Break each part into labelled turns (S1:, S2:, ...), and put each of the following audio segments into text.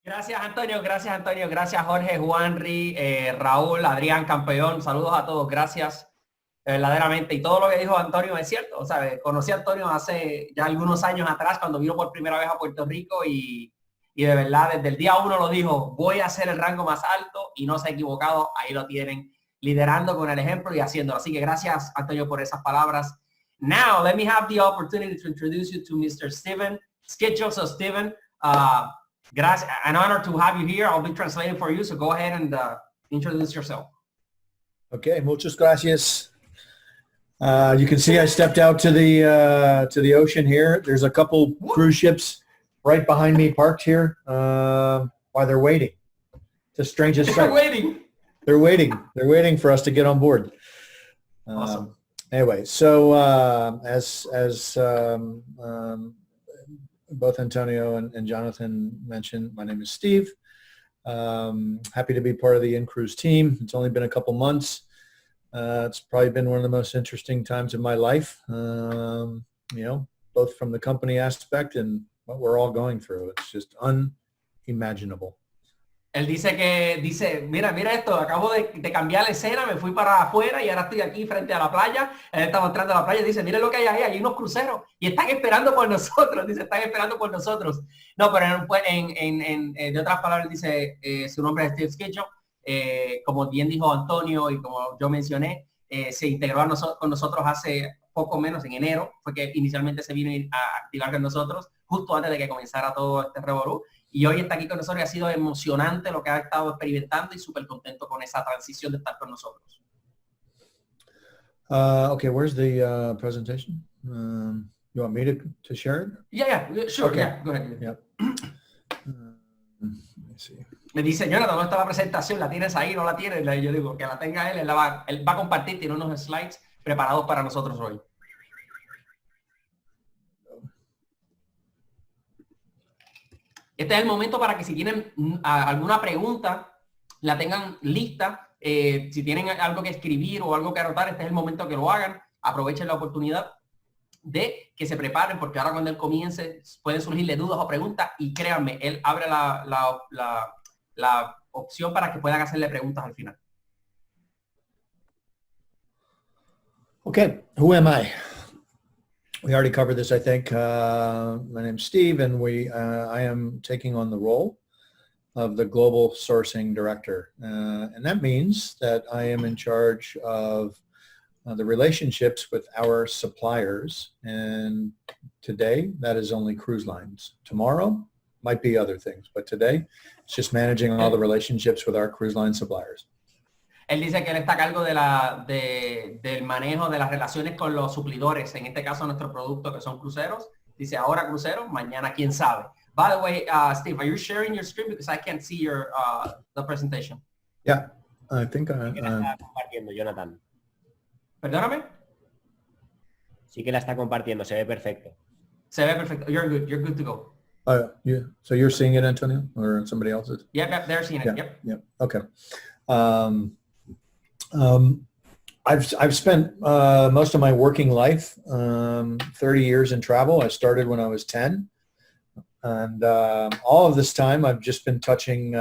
S1: Gracias Antonio, gracias Jorge, Juanri, Raúl, Adrián, campeón, saludos a todos, gracias verdaderamente. Y todo lo que dijo Antonio es cierto, o sea, conocí a Antonio hace ya algunos años atrás cuando vino por primera vez a Puerto Rico y de verdad desde el día uno lo dijo, voy a hacer el rango más alto y no se ha equivocado, ahí lo tienen, liderando con el ejemplo y haciéndolo. Así que gracias Antonio por esas palabras. Now, let me have the opportunity to introduce you to Mr. Steven SKIDGEL. So Steven, gracias, an honor to have you here. I'll be translating for you, so go ahead and introduce yourself.
S2: Okay, muchas gracias. You can see I stepped out to the ocean here. There's a couple cruise ships right behind me parked here while they're waiting. It's the strangest sight. They're waiting for us to get on board.
S1: Awesome.
S2: Anyway, so as both Antonio and Jonathan mentioned, my name is Steve. Happy to be part of the In-Cruise team. It's only been a couple months. It's probably been one of the most interesting times of my life, you know, both from the company aspect and what we're all going through. It's just unimaginable.
S1: Él dice, mira esto, acabo de cambiar la escena, me fui para afuera y ahora estoy aquí frente a la playa. Él está mostrando la playa, dice, mira lo que hay ahí, hay unos cruceros y están esperando por nosotros, dice, están esperando por nosotros. No, pero de otras palabras dice, su nombre es Steve SKIDGEL, como bien dijo Antonio y como yo mencioné, se integró con nosotros hace poco menos, en enero, fue que inicialmente se vino a activar con nosotros, justo antes de que comenzara todo este revolú. Y hoy está aquí con nosotros y ha sido emocionante lo que ha estado experimentando y súper contento con esa transición de estar con nosotros.
S2: Okay, where's the presentation? You want me to share it?
S1: Yeah, sure.
S2: Okay.
S1: Yeah, go ahead.
S2: Yeah. Let me see.
S1: Me dice, Jonathan, ¿dónde está la presentación? ¿La tienes ahí? ¿No la tienes? Yo digo, que la tenga él va a compartir, tiene unos slides preparados para nosotros hoy. Este es el momento para que si tienen alguna pregunta, la tengan lista. Si tienen algo que escribir o algo que anotar, este es el momento que lo hagan. Aprovechen la oportunidad de que se preparen, porque ahora cuando él comience pueden surgirle dudas o preguntas y créanme, él abre la opción para que puedan hacerle preguntas al final.
S2: Okay, who am I? We already covered this, I think. My name's Steve, and I am taking on the role of the Global Sourcing Director. And that means that I am in charge of the relationships with our suppliers. And today, that is only cruise lines. Tomorrow, might be other things. But today, it's just managing all the relationships with our cruise line suppliers.
S1: Él dice que él está a cargo del manejo de las relaciones con los suplidores, en este caso nuestro producto que son cruceros. Dice ahora cruceros, mañana quién sabe. By the way, Steve, are you sharing your screen because I can't see your the presentation?
S2: Yeah, I think
S3: sí que la está compartiendo, Jonathan.
S1: Perdóname.
S3: Sí que la está compartiendo, se ve perfecto.
S1: Se ve perfecto. You're good to go.
S2: Yeah. So you're seeing it, Antonio, or somebody else is?
S1: Yep, they're seeing it.
S2: Yep. Okay. I've spent most of my working life, 30 years in travel. I started when I was 10. And all of this time, I've just been touching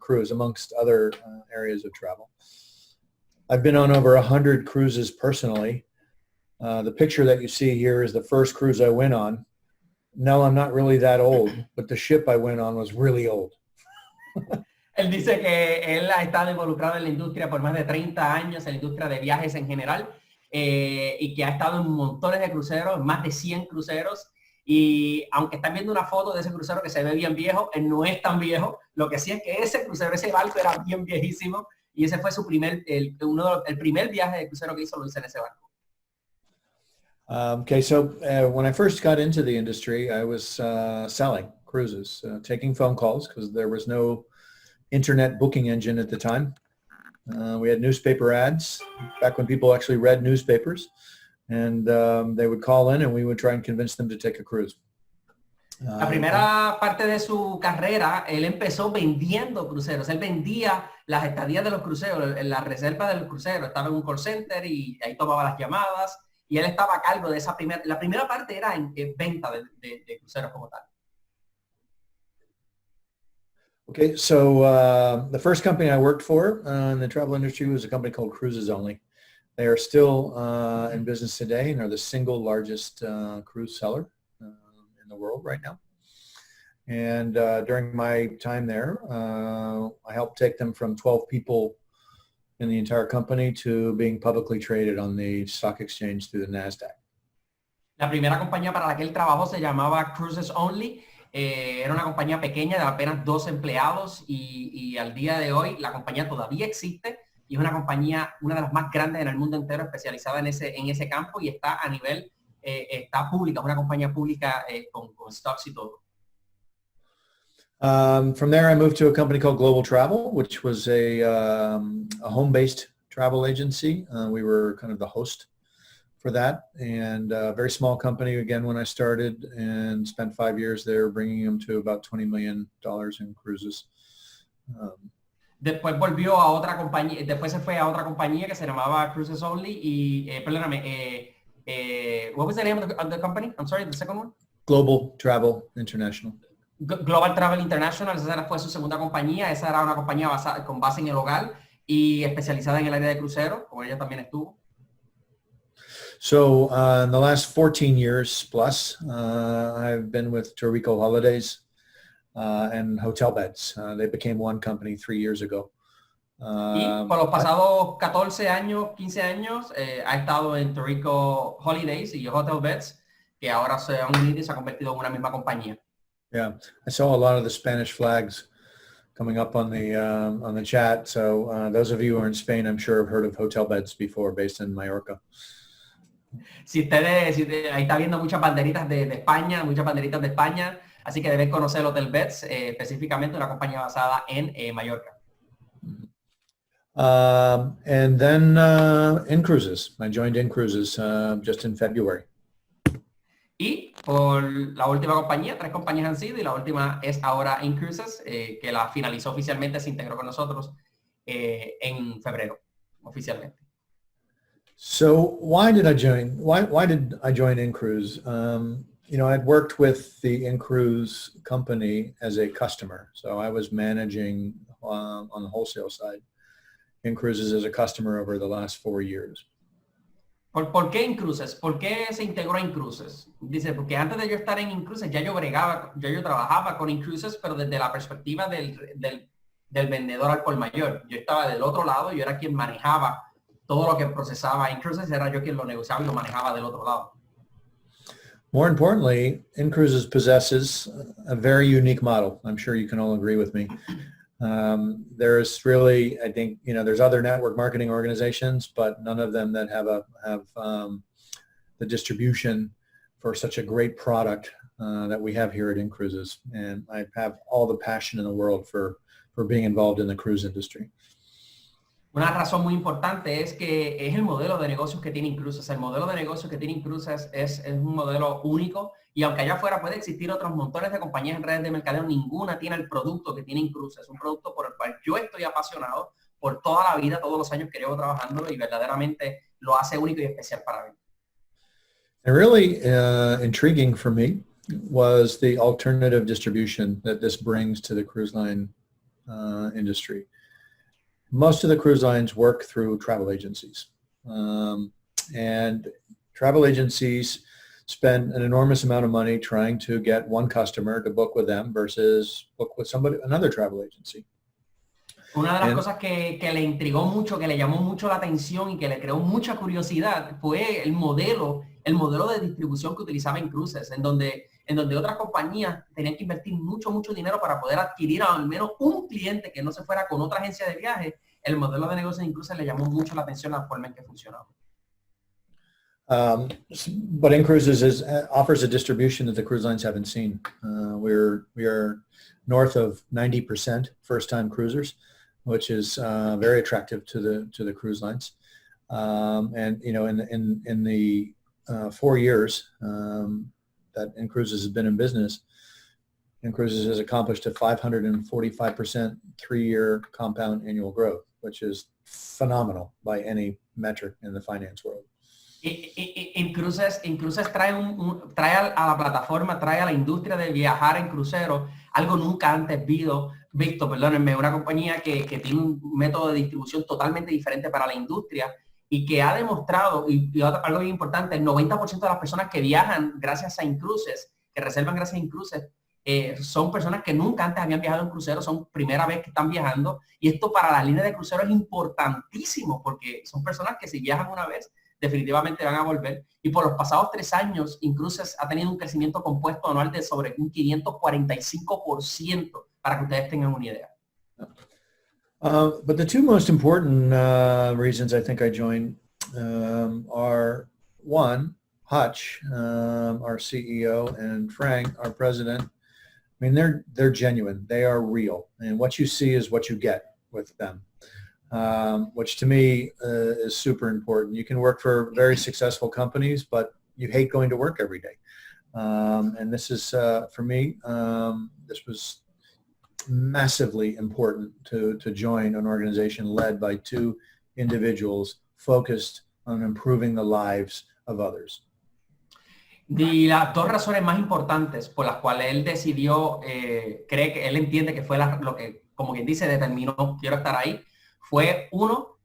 S2: cruise amongst other areas of travel. I've been on over 100 cruises personally. The picture that you see here is the first cruise I went on. No, I'm not really that old, but the ship I went on was really old.
S1: Él dice que él ha estado involucrado en la industria por más de 30 años, en la industria de viajes en general, y que ha estado en montones de cruceros, más de 100 cruceros. Y aunque están viendo una foto de ese crucero que se ve bien viejo, él no es tan viejo. Lo que sí es que ese crucero, ese barco era bien viejísimo. Y ese fue el primer viaje de crucero que hizo, lo hizo en ese barco.
S2: Okay, so when I first got into the industry, I was selling cruises, taking phone calls because there was no internet booking engine at the time. We had newspaper ads back when people actually read newspapers, and they would call in and we would try and convince them to take a cruise.
S1: La primera parte de su carrera, él empezó vendiendo cruceros. Él vendía las estadías de los cruceros, la reserva del crucero. Estaba en un call center y ahí tomaba las llamadas. Y él estaba a cargo de esa la primera parte era en venta de cruceros como tal.
S2: Okay, so the first company I worked for in the travel industry was a company called Cruises Only. They are still in business today and are the single largest cruise seller in the world right now. And during my time there, I helped take them from 12 people in the entire company to being publicly traded on the stock exchange through the NASDAQ.
S1: La primera compañía para la que él trabajó se llamaba Cruises Only. Era una compañía pequeña de apenas 2 empleados y al día de hoy la compañía todavía existe y es una compañía, una de las más grandes en el mundo entero, especializada en ese campo y está a nivel, está pública, es una compañía pública con stocks y todo.
S2: From there, I moved to a company called Global Travel, which was a home-based travel agency. We were kind of the host for that, and a very small company again when I started, and spent 5 years there, bringing them to about $20 million in cruises.
S1: Después volvió a otra compañía, después se fue a otra compañía que se llamaba Cruises Only y, perdóname, what was the name of the company? I'm sorry, the second one?
S2: Global Travel International.
S1: Global Travel International, esa fue su segunda compañía. Esa era una compañía con base en el hogar y especializada en el área de crucero, como ella también estuvo.
S2: So in the last 14 years plus, I've been with Torrico Holidays and Hotel Beds. They became one company 3 years ago.
S1: Y por los pasados 14 años, 15 años, ha estado en Torrico Holidays y Hotel Beds, que ahora se han unido y se ha convertido en una misma compañía.
S2: Yeah, I saw a lot of the Spanish flags coming up on the chat. So those of you who are in Spain, I'm sure have heard of Hotel Beds before, based in Mallorca.
S1: Ahí está viendo muchas banderitas de España, así que deben conocer Hotel Beds, específicamente una compañía basada en Mallorca.
S2: And then In Cruises. I joined In Cruises just in February.
S1: Y por la última compañía, 3 compañías han sido y la última es ahora In Cruises, que la finalizó oficialmente, se integró con nosotros en febrero, oficialmente.
S2: So why did I join? Why did I join In Cruise? You know, I'd worked with the In Cruise company as a customer, so I was managing on the wholesale side In Cruises as a customer over the last 4 years.
S1: ¿Por qué In Cruises? ¿Por qué se integró In Cruises? Dice, porque antes de yo estar en In Cruises ya yo trabajaba con In Cruises, pero desde la perspectiva del vendedor al por mayor. Yo estaba del otro lado, yo era quien manejaba todo lo que procesaba In Cruises, era yo quien lo negociaba y lo manejaba del otro lado.
S2: More importantly, In Cruises possesses a very unique model. I'm sure you can all agree with me. There's really, I think, you know, there's other network marketing organizations, but none of them that have the distribution for such a great product that we have here at In Cruises. And I have all the passion in the world for being involved in the cruise industry.
S1: Una razón muy importante es que es el modelo de negocios que tiene In Cruises. El modelo de negocios que tiene In Cruises es un modelo único y aunque allá afuera puede existir otros montones de compañías en redes de mercadeo, ninguna tiene el producto que tiene In Cruises. Es un producto por el cual yo estoy apasionado por toda la vida, todos los años que llevo trabajándolo y verdaderamente lo hace único y especial para mí.
S2: And really intriguing for me was the alternative distribution that this brings to the cruise line industry. Most of the cruise lines work through travel agencies, and travel agencies spend an enormous amount of money trying to get one customer to book with them versus book with another travel agency.
S1: Una de las cosas que le intrigó mucho, que le llamó mucho la atención y que le creó mucha curiosidad fue el modelo de distribución que utilizaba In Cruises, en donde otras compañías tenían que invertir mucho dinero para poder adquirir al menos un cliente que no se fuera con otra agencia de viaje. El modelo de negocio de In Cruises le llamó mucho la atención la forma en que funcionaba.
S2: But In Cruises offers a distribution that the cruise lines haven't seen. We are north of 90% first-time cruisers, which is very attractive to the cruise lines. And you know, in the 4 years that In Cruises has been in business, In Cruises has accomplished a 545% 3-year compound annual growth, which is phenomenal by any metric in the finance world.
S1: In Cruises trae a la plataforma, trae a la industria de viajar en crucero algo nunca antes Visto, perdónenme, una compañía que tiene un método de distribución totalmente diferente para la industria y que ha demostrado, algo bien importante, el 90% de las personas que viajan gracias a Incruises, que reservan gracias a Incruises, son personas que nunca antes habían viajado en crucero, son primera vez que están viajando, y esto para las líneas de crucero es importantísimo porque son personas que si viajan una vez, definitivamente van a volver. Y por los pasados 3 años, Incruises ha tenido un crecimiento compuesto anual de sobre un 545%, para que ustedes tengan una idea.
S2: But the two most important reasons I think I joined are, one, Hutch, our CEO, and Frank, our president. I mean, they're genuine. They are real. And what you see is what you get with them, which to me is super important. You can work for very successful companies, but you hate going to work every day. And this is, for me, this was massively important to join an organization led by two individuals focused on improving the lives of others.
S1: Y las 2 razones más importantes por las cuales él decidió, cree que él entiende que fue lo que, como quien dice, determinó, quiero estar ahí, fue uno,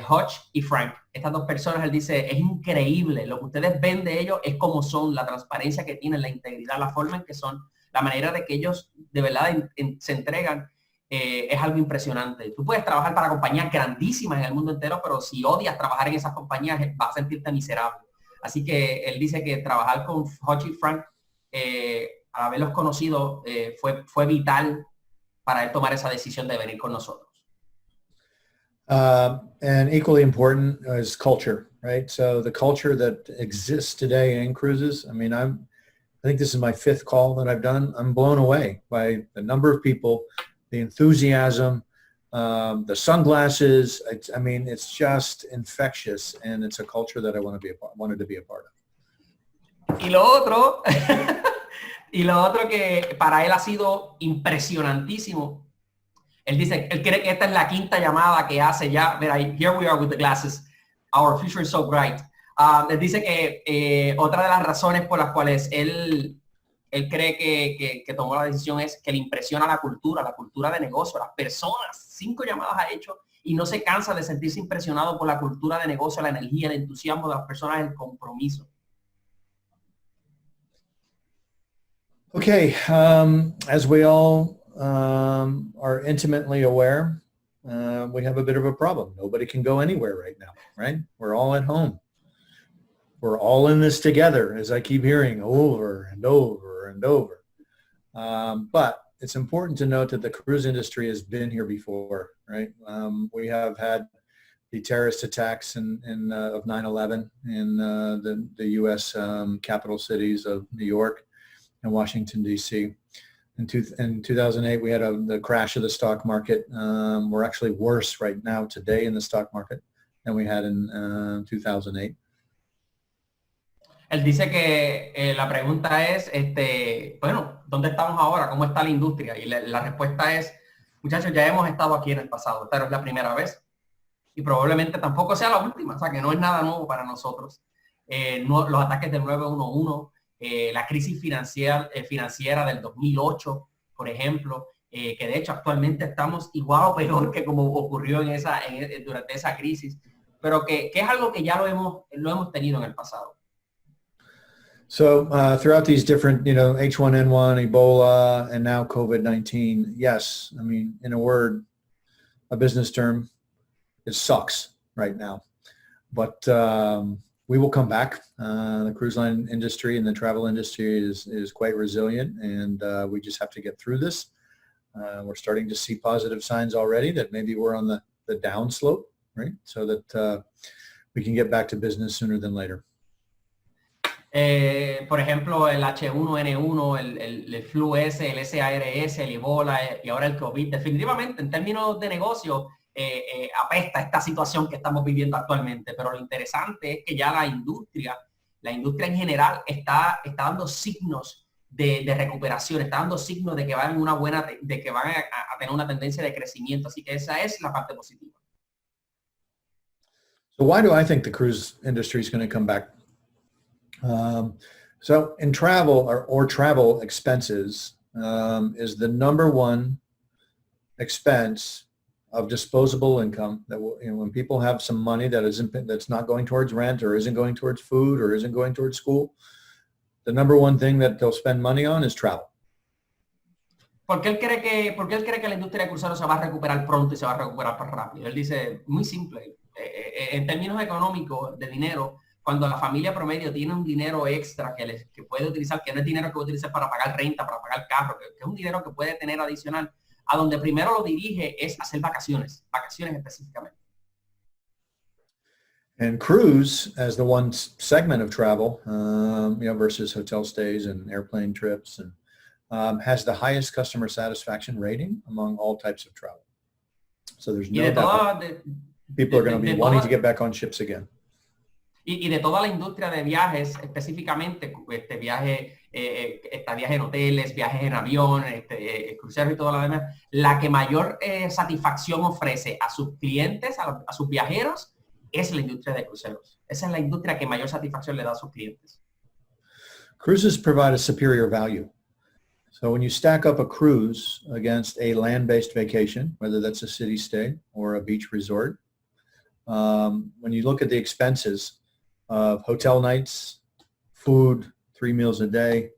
S1: Hutch y Frank. Estas 2 personas, él dice, es increíble, lo que ustedes ven de ellos es como son, la transparencia que tienen, la integridad, la forma en que son, la manera de que ellos de verdad se entregan, es algo impresionante. Tú puedes trabajar para compañías grandísimas en el mundo entero, pero si odias trabajar en esas compañías, vas a sentirte miserable. Así que él dice que trabajar con Hutch y Frank, al haberlos conocido, fue vital para él tomar esa decisión de venir con nosotros.
S2: And equally important is culture, right? So the culture that exists today in cruises, I mean, I think this is my 5th call that I've done. I'm blown away by the number of people, the enthusiasm, the sunglasses. I mean, it's just infectious, and it's a culture that I wanted to be a part of.
S1: Y lo otro, que para él ha sido impresionantísimo. Él dice, él cree que esta es la 5ª llamada que hace ya. Mira, here we are with the glasses. Our future is so bright. Él dice que otra de las razones por las cuales él cree que tomó la decisión es que le impresiona la cultura de negocio, las personas. 5 llamadas ha hecho y no se cansa de sentirse impresionado por la cultura de negocio, la energía, el entusiasmo de las personas, el compromiso.
S2: Okay, as we all are intimately aware, we have a bit of a problem. Nobody can go anywhere right now, right? We're all at home. We're all in this together, as I keep hearing over and over and over. But it's important to note that the cruise industry has been here before, right? We have had the terrorist attacks of 9/11 in the U.S. Capital cities of New York and Washington, D.C. In 2008, we had the crash of the stock market. We're actually worse right now today in the stock market than we had in 2008.
S1: Él dice que la pregunta es, bueno, ¿dónde estamos ahora? ¿Cómo está la industria? Y la respuesta es, muchachos, ya hemos estado aquí en el pasado, esta no es la primera vez y probablemente tampoco sea la última, o sea que no es nada nuevo para nosotros. Los ataques del 911, la crisis financiera del 2008, por ejemplo, que de hecho actualmente estamos igual o peor que como ocurrió durante esa crisis, pero que es algo que ya lo hemos tenido en el pasado.
S2: So throughout these different, H1N1, Ebola, and now COVID-19, yes, I mean, in a word, a business term, it sucks right now. But we will come back. The cruise line industry and the travel industry is quite resilient, and we just have to get through this. We're starting to see positive signs already that maybe we're on the down slope, right? So that we can get back to business sooner than later.
S1: Por ejemplo, el H1N1, el flu S, el SARS, el Ebola y ahora el COVID. Definitivamente, en términos de negocio, apesta esta situación que estamos viviendo actualmente. Pero lo interesante es que ya la industria en general está dando signos de recuperación, está dando signos de que van a tener una tendencia de crecimiento. Así que esa es la parte positiva.
S2: So why do I think the cruise industry is going to come back? So in travel or travel expenses is the number one expense of disposable income that will, when people have some money that's not going towards rent or isn't going towards food or isn't going towards school, the number one thing that they'll spend money on is travel.
S1: Porque él cree que la industria de cruceros se va a recuperar pronto y se va a recuperar rápido. Él dice, muy simple, en términos económicos, de dinero, cuando la familia promedio tiene un dinero extra que puede utilizar, que no es dinero que puede utilizar para pagar renta, para pagar carro, que es un dinero que puede tener adicional, a donde primero lo dirige es hacer vacaciones específicamente.
S2: And cruise, as the one segment of travel, versus hotel stays and airplane trips, and has the highest customer satisfaction rating among all types of travel. So there's no doubt people are going to be wanting to get back on ships again.
S1: Y de toda la industria de viajes, específicamente, estadías en hoteles, viajes en avión, cruceros y todo lo demás, la que mayor satisfacción ofrece a sus clientes, a sus viajeros, es la industria de cruceros. Esa es la industria que mayor satisfacción le da a sus clientes.
S2: Cruises provide a superior value. So when you stack up a cruise against a land-based vacation, whether that's a city stay or a beach resort, when you look at the expenses of hotel nights, food, 3 meals a day,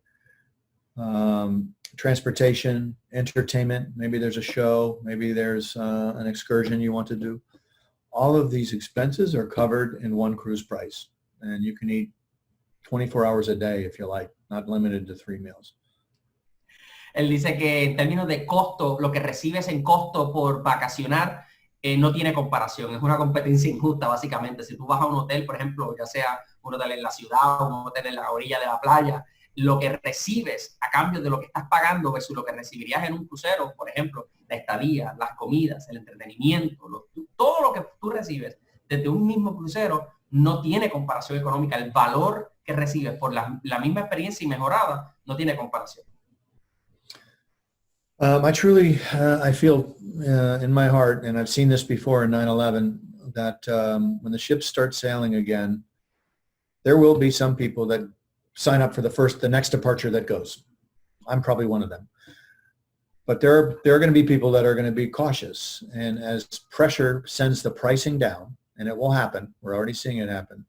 S2: transportation, entertainment, maybe there's a show, maybe there's an excursion you want to do. All of these expenses are covered in one cruise price. And you can eat 24 hours a day if you like, not limited to 3 meals.
S1: Él dice que en términos de costo, lo que recibes en costo por vacacionar no tiene comparación. Es una competencia injusta, básicamente. Si tú vas a un hotel, por ejemplo, ya sea un hotel en la ciudad o un hotel en la orilla de la playa, lo que recibes a cambio de lo que estás pagando versus lo que recibirías en un crucero, por ejemplo, la estadía, las comidas, el entretenimiento, todo lo que tú recibes desde un mismo crucero no tiene comparación económica. El valor que recibes por la misma experiencia y mejorada no tiene comparación.
S2: I feel in my heart, and I've seen this before in 9/11, that when the ships start sailing again, there will be some people that sign up for the next departure that goes. I'm probably one of them. But there are going to be people that are going to be cautious. And as pressure sends the pricing down, and it will happen, we're already seeing it happen,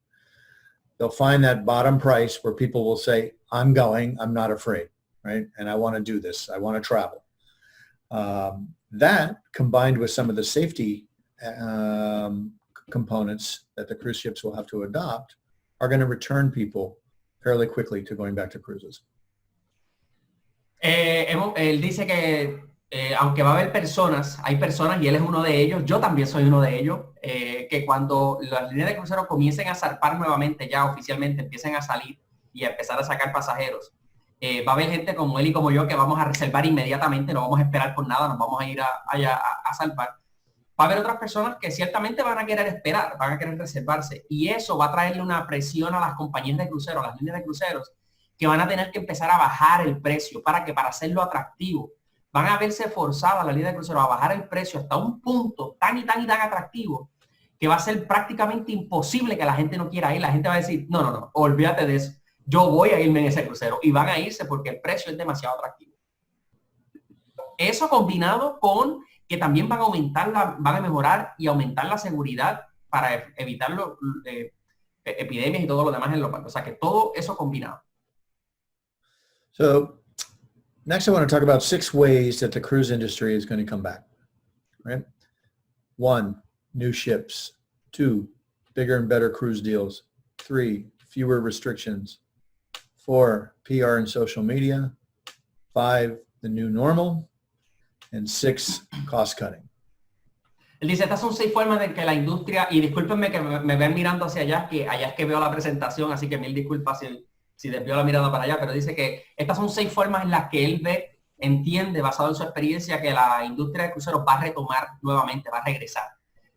S2: they'll find that bottom price where people will say, I'm going, I'm not afraid, right? And I want to do this. I want to travel. That, combined with some of the safety components that the cruise ships will have to adopt, are going to return people fairly quickly to going back to cruises.
S1: Él dice que aunque va a haber personas, hay personas, y él es uno de ellos, yo también soy uno de ellos, que cuando las líneas de crucero comiencen a zarpar nuevamente, ya oficialmente empiecen a salir y a empezar a sacar pasajeros, va a haber gente como él y como yo que vamos a reservar inmediatamente, no vamos a esperar por nada, nos vamos a ir a zarpar. Va a haber otras personas que ciertamente van a querer esperar, van a querer reservarse, y eso va a traerle una presión a las compañías de cruceros, a las líneas de cruceros, que van a tener que empezar a bajar el precio para hacerlo atractivo. Van a verse forzadas las líneas de cruceros a bajar el precio hasta un punto tan atractivo que va a ser prácticamente imposible que la gente no quiera ir. La gente va a decir, no, olvídate de eso. Yo voy a irme en ese crucero, y van a irse porque el precio es demasiado atractivo. Eso combinado con que también van a mejorar y aumentar la seguridad para evitar epidemias y todo lo demás en los barcos. O sea que todo eso combinado.
S2: So next I want to talk about 6 ways that the cruise industry is going to come back. Right? 1, new ships. 2, bigger and better cruise deals. 3, fewer restrictions. 4, PR and social media. 5, the new normal. And 6, cost cutting.
S1: Él dice, estas son 6 formas de que la industria, y discúlpenme que me ven mirando hacia allá, que allá es que veo la presentación, así que mil disculpas si desvío la mirada para allá, pero dice que estas son 6 formas en las que él entiende, basado en su experiencia, que la industria de cruceros va a retomar nuevamente, va a regresar.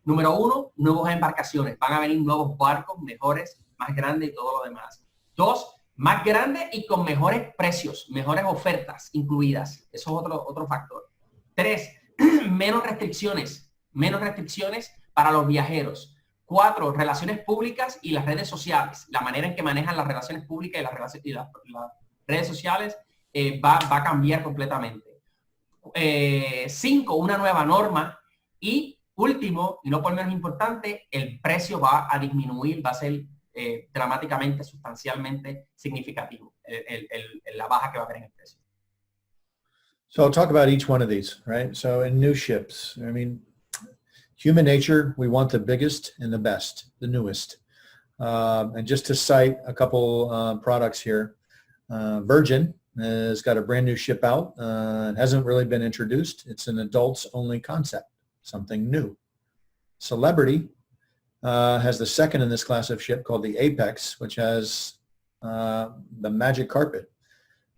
S1: Número 1, nuevas embarcaciones. Van a venir nuevos barcos mejores, más grandes y todo lo demás. 2, más grandes y con mejores precios, mejores ofertas incluidas. Eso es otro factor. 3, menos restricciones para los viajeros. 4, relaciones públicas y las redes sociales. La manera en que manejan las relaciones públicas y las redes sociales va a cambiar completamente. 5, una nueva norma. Y último, y no por menos importante, el precio va a disminuir, va a ser dramáticamente, sustancialmente significativo la baja que va a haber en el precio.
S2: So I'll talk about each one of these, right? So in new ships, I mean, human nature, we want the biggest and the best, the newest. And just to cite a couple products here, Virgin has got a brand new ship out. It hasn't really been introduced. It's an adults only concept, something new. Celebrity has the second in this class of ship called the Apex, which has the magic carpet.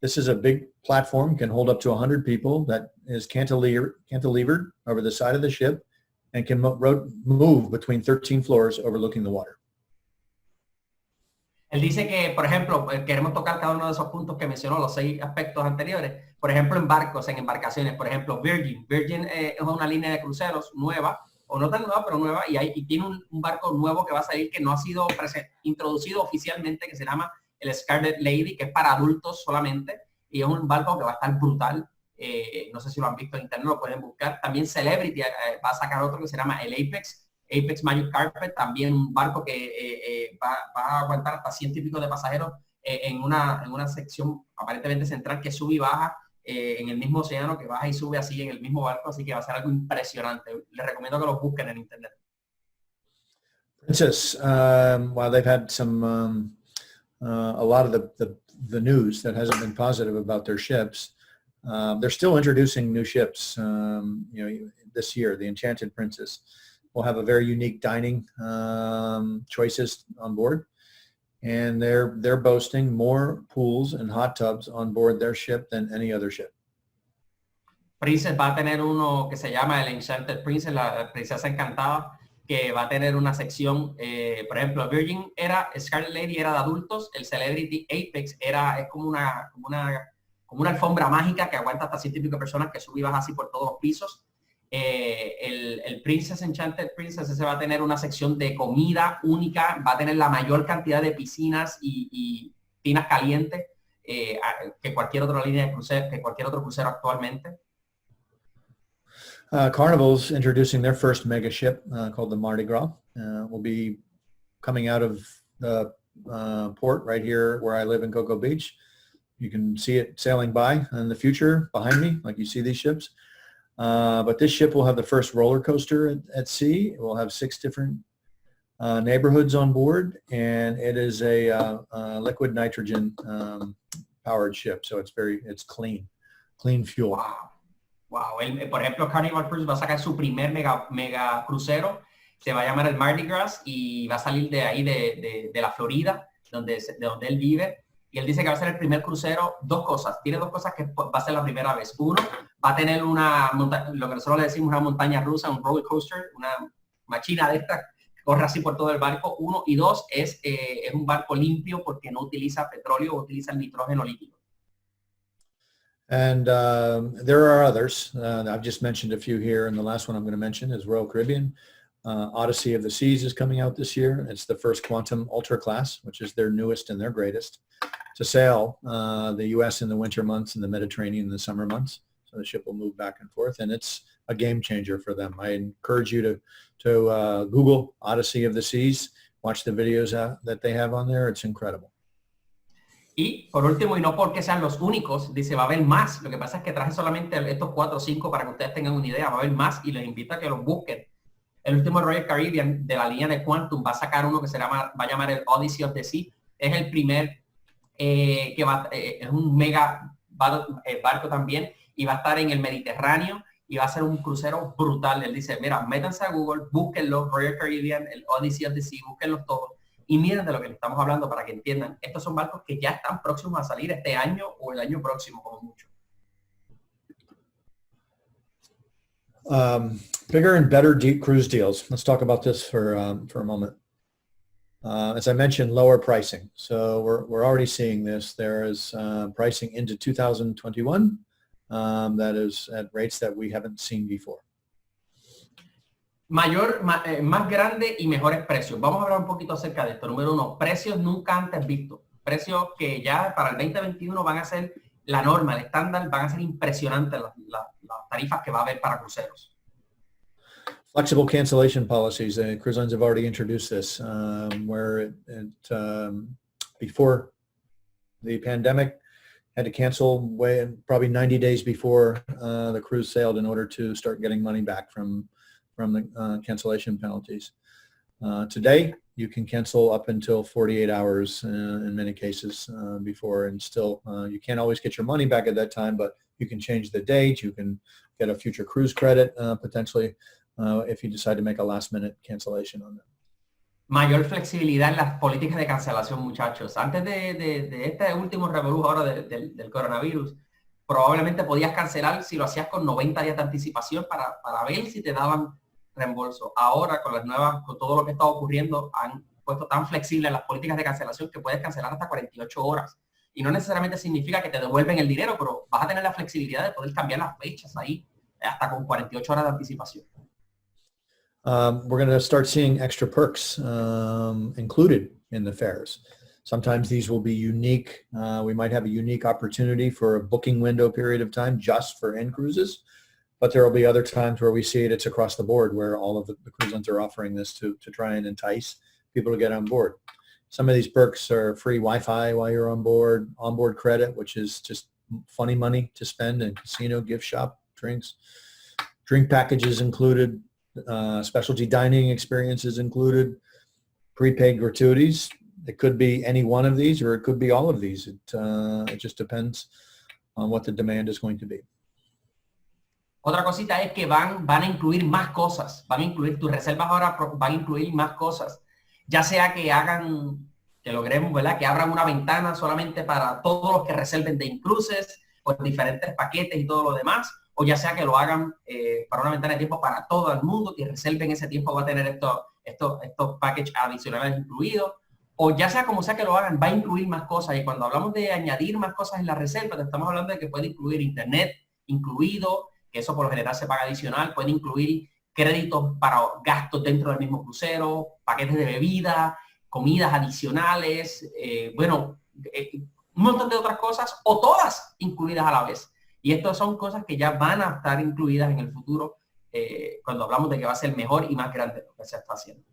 S2: This is a big platform, can hold up to 100 people, that is cantilevered over the side of the ship and can move between 13 floors overlooking the water.
S1: Él dice que, por ejemplo, queremos tocar cada uno de esos puntos que mencionó, los 6 aspectos anteriores. Por ejemplo, en barcos, en embarcaciones. Por ejemplo, Virgin. Virgin es una línea de cruceros nueva, o no tan nueva, pero nueva, y tiene un barco nuevo que va a salir que no ha sido introducido oficialmente, que se llama el Scarlet Lady, que es para adultos solamente, y es un barco que va a estar brutal. No sé si lo han visto en internet, lo pueden buscar. También Celebrity va a sacar otro que se llama el Apex Magic Carpet, también un barco que va a aguantar hasta 100 y pico de pasajeros en una sección aparentemente central que sube y baja en el mismo océano, que baja y sube así en el mismo barco, así que va a ser algo impresionante. Les recomiendo que lo busquen en internet.
S2: Princess, while they've had some a lot of the news that hasn't been positive about their ships, they're still introducing new ships. This year, the Enchanted Princess will have a very unique dining choices on board, and they're boasting more pools and hot tubs on board their ship than any other ship.
S1: Princess va a tener uno que se llama el Enchanted Princess, la princesa encantada, que va a tener una sección, por ejemplo, Virgin Scarlet Lady era de adultos, el Celebrity Apex es como una alfombra mágica que aguanta hasta 100 y pico personas, que sube y baja así por todos los pisos. El Princess Enchanted Princess, ese va a tener una sección de comida única, va a tener la mayor cantidad de piscinas y tinas calientes que cualquier otra línea de crucero, que cualquier otro crucero actualmente.
S2: Carnival's introducing their first mega ship called the Mardi Gras. Will be coming out of the port right here where I live in Cocoa Beach. You can see it sailing by in the future behind me, like you see these ships. But this ship will have the first roller coaster at sea. It will have 6 different neighborhoods on board, and it is a liquid nitrogen powered ship. So it's clean fuel.
S1: Wow. Por ejemplo, Carnival Cruise va a sacar su primer mega crucero. Se va a llamar el Mardi Gras y va a salir de ahí de la Florida, de donde él vive. Y él dice que va a ser el primer crucero. 2 cosas. Tiene 2 cosas que va a ser la primera vez. Uno, va a tener lo que nosotros le decimos una montaña rusa, un roller coaster, una máquina de esta que corre así por todo el barco. 1 y 2 es un barco limpio porque no utiliza petróleo o utiliza el nitrógeno líquido.
S2: And there are others. I've just mentioned a few here, and the last one I'm going to mention is Royal Caribbean. Odyssey of the Seas is coming out this year. It's the first Quantum Ultra class, which is their newest and their greatest, to sail the U.S. in the winter months and the Mediterranean in the summer months. So the ship will move back and forth, and it's a game changer for them. I encourage you to Google Odyssey of the Seas, watch the videos that they have on there. It's incredible.
S1: Y por último, y no porque sean los únicos, dice, va a haber más. Lo que pasa es que traje solamente estos 4 o 5 para que ustedes tengan una idea. Va a haber más y les invito a que los busquen. El último Royal Caribbean de la línea de Quantum va a sacar uno que va a llamar el Odyssey of the Sea. Es el primer es un mega barco también, y va a estar en el Mediterráneo y va a ser un crucero brutal. Él dice, mira, métanse a Google, búsquenlo, Royal Caribbean, el Odyssey of the Sea, búsquenlos todos y miren de lo que le estamos hablando para que entiendan. Estos son barcos que ya están próximos a salir este año o el año próximo como mucho.
S2: Bigger and better deep cruise deals. Let's talk about this for a moment. As I mentioned, lower pricing. So we're already seeing this. There is pricing into 2021 that is at rates that we haven't seen before.
S1: Más grande y mejores precios. Vamos a hablar un poquito acerca de esto. Número 1, precios nunca antes vistos. Precios que ya para el 2021 van a ser la norma, el estándar, van a ser impresionantes las tarifas que va a haber para cruceros.
S2: Flexible cancellation policies. Cruise lines have already introduced this, where before the pandemic, had to cancel probably 90 days before the cruise sailed in order to start getting money back from the cancellation penalties. Today, you can cancel up until 48 hours in many cases before, and still you can't always get your money back at that time, but you can change the date. You can get a future cruise credit potentially if you decide to make a last-minute cancellation on that.
S1: Mayor flexibilidad en las políticas de cancelación, muchachos. Antes de este último revolú ahora del coronavirus, probablemente podías cancelar si lo hacías con 90 días de anticipación para ver si te daban reembolso. Ahora, con todo lo que está ocurriendo, han puesto tan flexibles las políticas de cancelación que puedes cancelar hasta 48 horas. Y no necesariamente significa que te devuelven el dinero, pero vas a tener la flexibilidad de poder cambiar las fechas ahí hasta con 48 horas de anticipación.
S2: We're going to start seeing extra perks included in the fares. Sometimes these will be unique. We might have a unique opportunity for a booking window period of time just for end cruises, but there will be other times where we see it's across the board, where all of the cruise lines are offering this to try and entice people to get on board. Some of these perks are free Wi-Fi while you're on board credit, which is just funny money to spend in casino, gift shop, drinks, drink packages included, specialty dining experiences included, prepaid gratuities. It could be any one of these, or it could be all of these. It just depends on what the demand is going to be.
S1: Otra cosita es que van a incluir más cosas, van a incluir tus reservas ahora, van a incluir más cosas, ya sea que logremos, ¿verdad? Que abran una ventana solamente para todos los que reserven de incluses, por diferentes paquetes y todo lo demás, o ya sea que lo hagan para una ventana de tiempo para todo el mundo, que reserven ese tiempo, va a tener estos packages adicionales incluidos, o ya sea como sea que lo hagan, va a incluir más cosas. Y cuando hablamos de añadir más cosas en la reserva, estamos hablando de que puede incluir internet incluido, que eso por lo general se paga adicional, puede incluir créditos para gastos dentro del mismo crucero, paquetes de bebida, comidas adicionales, un montón de otras cosas, o todas incluidas a la vez. Y estas son cosas que ya van a estar incluidas en el futuro cuando hablamos de que va a ser mejor y más grande lo que se está haciendo.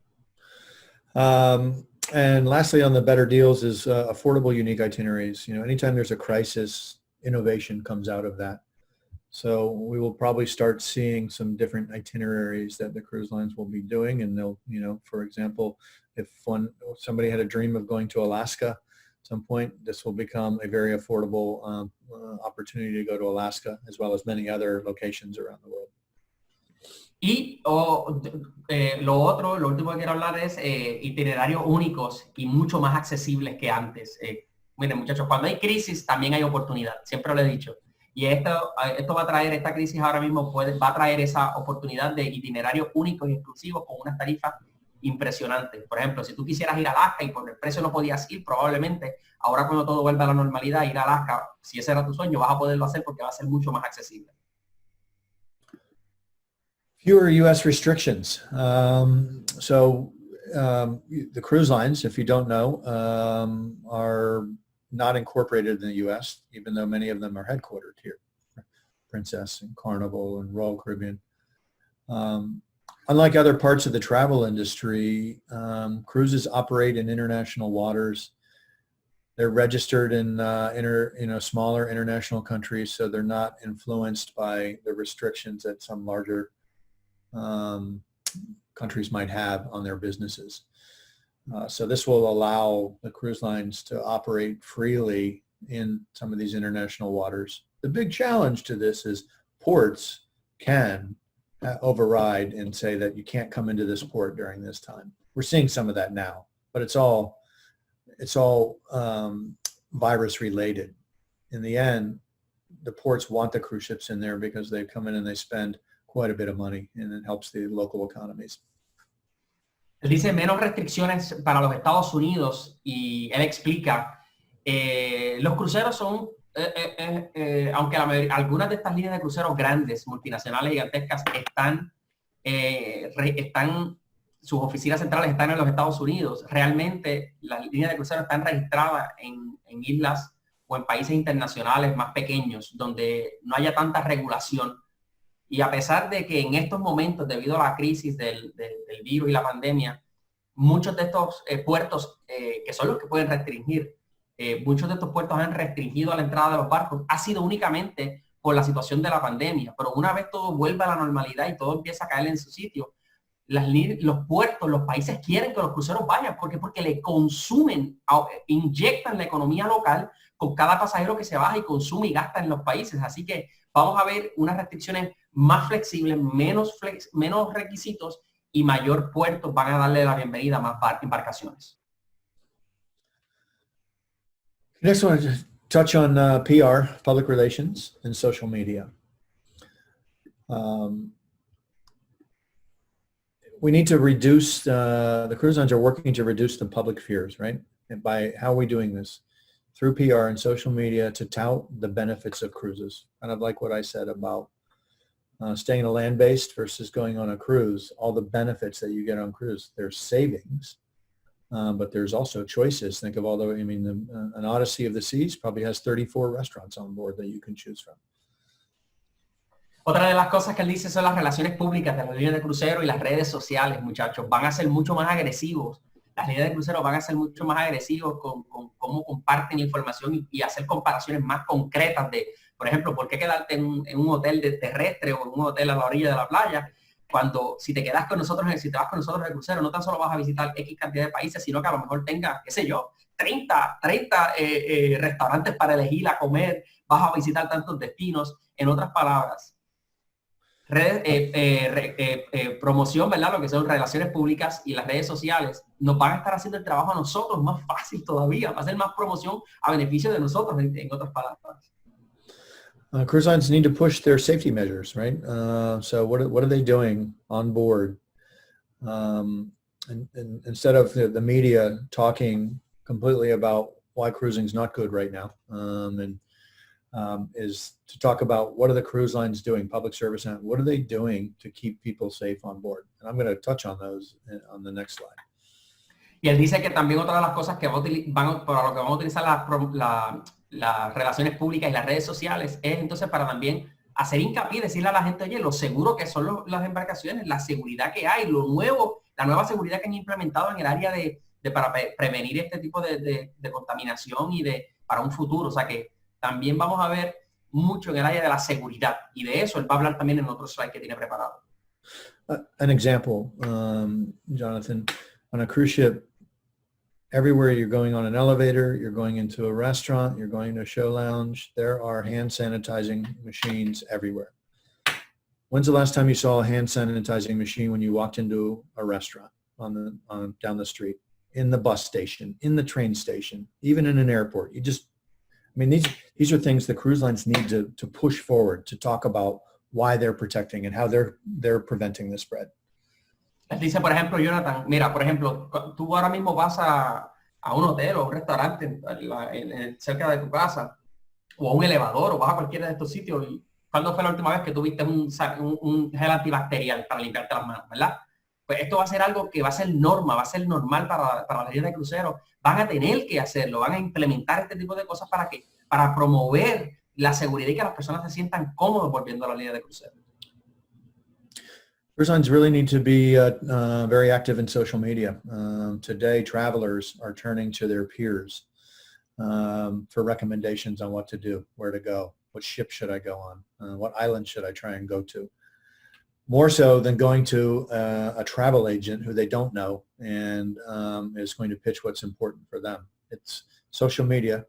S2: And lastly, on the better deals is affordable, unique itineraries. Anytime there's a crisis, innovation comes out of that. So we will probably start seeing some different itineraries that the cruise lines will be doing. And they'll, for example, if somebody had a dream of going to Alaska, at some point, this will become a very affordable opportunity to go to Alaska, as well as many other locations around the world.
S1: Y lo último que quiero hablar es itinerarios únicos y mucho más accesibles que antes. Miren, muchachos, cuando hay crisis también hay oportunidad, siempre lo he dicho. Y esto va a traer, esta crisis ahora mismo va a traer esa oportunidad de itinerarios únicos y exclusivos con unas tarifas impresionantes. Por ejemplo, si tú quisieras ir a Alaska y por el precio no podías ir, probablemente ahora cuando todo vuelva a la normalidad, ir a Alaska, si ese era tu sueño, vas a poderlo hacer porque va a ser mucho más accesible.
S2: Fewer U.S. restrictions. The cruise lines, if you don't know, are not incorporated in the U.S., even though many of them are headquartered here. Princess and Carnival and Royal Caribbean. Unlike other parts of the travel industry, cruises operate in international waters. They're registered in smaller international countries, so they're not influenced by the restrictions that some larger countries might have on their businesses. So this will allow the cruise lines to operate freely in some of these international waters. The big challenge to this is ports can override and say that you can't come into this port during this time. We're seeing some of that now, but it's all virus related. In the end, the ports want the cruise ships in there because they come in and they spend quite a bit of money, and it helps the local economies.
S1: Él dice menos restricciones para los Estados Unidos y él explica, los cruceros son, aunque algunas de estas líneas de cruceros grandes, multinacionales, gigantescas, sus oficinas centrales están en los Estados Unidos, realmente las líneas de cruceros están registradas en islas o en países internacionales más pequeños, donde no haya tanta regulación. Y a pesar de que en estos momentos, debido a la crisis del virus y la pandemia, muchos de estos puertos, que son los que pueden restringir, muchos de estos puertos han restringido la entrada de los barcos, ha sido únicamente por la situación de la pandemia. Pero una vez todo vuelva a la normalidad y todo empieza a caer en su sitio, los puertos, los países quieren que los cruceros vayan. Porque le consumen, inyectan la economía local con cada pasajero que se baja y consume y gasta en los países. Así que vamos a ver unas restricciones más flexibles, menos requisitos y mayor puertos van a darle la bienvenida a más embarcaciones.
S2: Next one, just touch on PR, public relations, and social media. We need to reduce, the cruise lines are working to reduce the public fears, right? And by how are we doing this? Through PR and social media to tout the benefits of cruises. Kind of like what I said about staying a land-based versus going on a cruise, all the benefits that you get on cruise. There's savings, but there's also choices. Think of all the, I mean, an Odyssey of the Seas probably has 34 restaurants on board that you can choose from.
S1: Otra de las cosas que él dice son las relaciones públicas de las líneas de crucero y las redes sociales, muchachos. Van a ser mucho más agresivos. Las líneas de crucero van a ser mucho más agresivos con cómo comparten información y hacer comparaciones más concretas de, por ejemplo, ¿por qué quedarte en un hotel terrestre o en un hotel a la orilla de la playa? Cuando si te quedas con nosotros, si te vas con nosotros en el crucero, no tan solo vas a visitar X cantidad de países, sino que a lo mejor tengas, qué sé yo, 30 restaurantes para elegir a comer, vas a visitar tantos destinos. En otras palabras, promoción, ¿verdad? Lo que son relaciones públicas y las redes sociales nos van a estar haciendo el trabajo a nosotros más fácil todavía, va a ser más promoción a beneficio de nosotros, en otras palabras.
S2: Cruise lines need to push their safety measures, right? So what are they doing on board? And instead of the media talking completely about why cruising is not good right now, is to talk about what are the cruise lines doing, public service, and what are they doing to keep people safe on board. And I'm going to touch on those on the next slide.
S1: Y él dice que también otra de las cosas que para lo que vamos a utilizar las relaciones públicas y las redes sociales es entonces para también hacer hincapié, decirle a la gente, oye, lo seguro que son las embarcaciones, la seguridad que hay, la nueva seguridad que han implementado en el área para prevenir este tipo de contaminación y para un futuro. O sea que también vamos a ver mucho en el área de la seguridad y de eso él va a hablar también en otro slide que tiene preparado.
S2: An example, Jonathan, on a cruise ship, everywhere you're going on an elevator, you're going into a restaurant, you're going to a show lounge, there are hand sanitizing machines everywhere. When's the last time you saw a hand sanitizing machine when you walked into a restaurant down the street, in the bus station, in the train station, even in an airport? These are things the cruise lines need to push forward, to talk about why they're protecting and how they're preventing the spread.
S1: Dice, por ejemplo, Jonathan, mira, por ejemplo, tú ahora mismo vas a un hotel o un restaurante cerca de tu casa o a un elevador o vas a cualquiera de estos sitios. Y ¿cuándo fue la última vez que tuviste un gel antibacterial para limpiarte las manos, verdad? Pues esto va a ser algo que va a ser normal para la línea de crucero. Van a tener que hacerlo, van a implementar este tipo de cosas para promover la seguridad y que las personas se sientan cómodos volviendo a la línea de crucero.
S2: Cruise lines really need to be very active in social media. Today, travelers are turning to their peers for recommendations on what to do, where to go, what ship should I go on, what island should I try and go to. More so than going to a travel agent who they don't know and is going to pitch what's important for them. It's social media.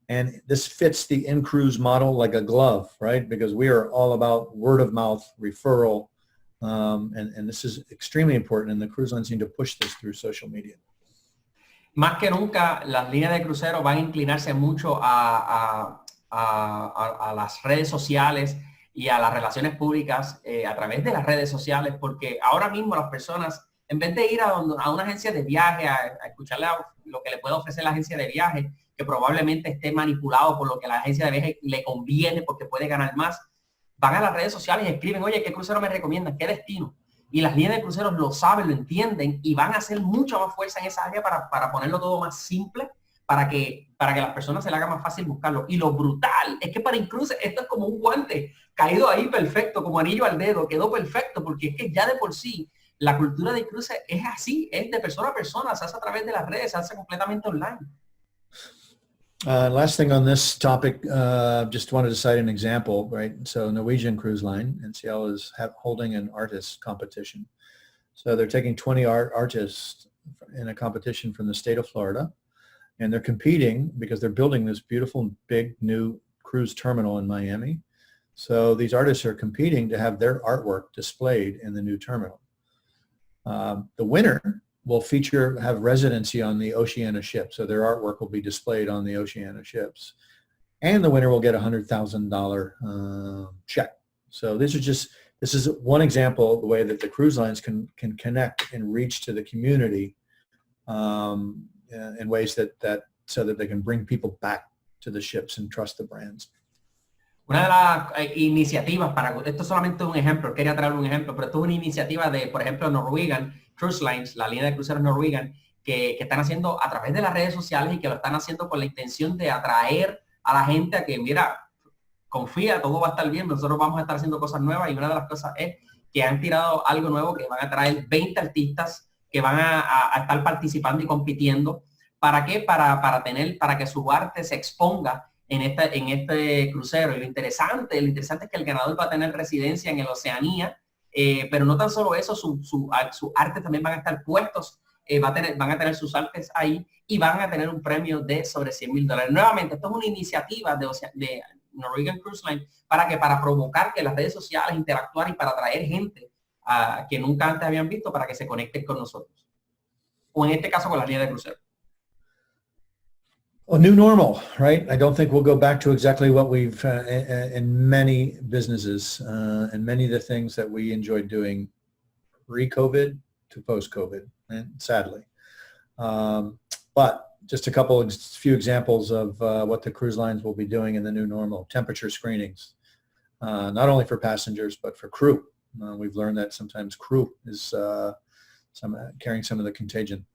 S2: And this fits the in-cruise model like a glove, right? Because we are all about word of mouth, referral, and this is extremely important, and the cruise lines need to push this through social media.
S1: Más que nunca, las líneas de crucero van a inclinarse mucho a las redes sociales y a las relaciones públicas a través de las redes sociales, porque ahora mismo las personas, en vez de ir a una agencia de viaje, a escucharle lo que le puede ofrecer la agencia de viaje, que probablemente esté manipulado por lo que la agencia de viaje le conviene porque puede ganar más, van a las redes sociales y escriben, oye, ¿qué crucero me recomiendan? ¿Qué destino? Y las líneas de cruceros lo saben, lo entienden y van a hacer mucha más fuerza en esa área para ponerlo todo más simple, para que las personas se le haga más fácil buscarlo. Y lo brutal es que para incluso esto es como un guante caído ahí perfecto, como anillo al dedo, quedó perfecto, porque es que ya de por sí la cultura de cruce es así, es de persona a persona, se hace a través de las redes, se hace completamente online.
S2: Last thing on this topic, just wanted to cite an example, right? So Norwegian Cruise Line, NCL, is holding an artist competition. So they're taking 20 artists in a competition from the state of Florida, and they're competing because they're building this beautiful, big, new cruise terminal in Miami. So these artists are competing to have their artwork displayed in the new terminal. The winner will have residency on the Oceania ship. So their artwork will be displayed on the Oceania ships. And the winner will get a $100,000 check. So this is one example of the way that the cruise lines can connect and reach to the community in ways so that they can bring people back to the ships and trust the brands.
S1: Una de las iniciativas, esto es solamente un ejemplo, quería traer un ejemplo, pero esto es una iniciativa de, por ejemplo, Norwegian Cruise Lines, la línea de cruceros Norwegian, que están haciendo a través de las redes sociales y que lo están haciendo con la intención de atraer a la gente a que, mira, confía, todo va a estar bien, nosotros vamos a estar haciendo cosas nuevas, y una de las cosas es que han tirado algo nuevo, que van a traer 20 artistas que van a estar participando y compitiendo. ¿Para qué? Para que su arte se exponga en este crucero. Y lo interesante es que el ganador va a tener residencia en el Oceanía, pero no tan solo eso, su arte también van a estar puestos, van a tener sus artes ahí, y van a tener un premio de sobre $100,000. Nuevamente, esto es una iniciativa de Norwegian Cruise Line para provocar que las redes sociales interactuar y para atraer gente que nunca antes habían visto, para que se conecten con nosotros. O en este caso con la línea de crucero.
S2: A new normal, right? I don't think we'll go back to exactly what we've in many businesses and many of the things that we enjoyed doing pre-COVID to post-COVID, and sadly. But just a few examples of what the cruise lines will be doing in the new normal. Temperature screenings, not only for passengers, but for crew. We've learned that sometimes crew is carrying some of the contagion.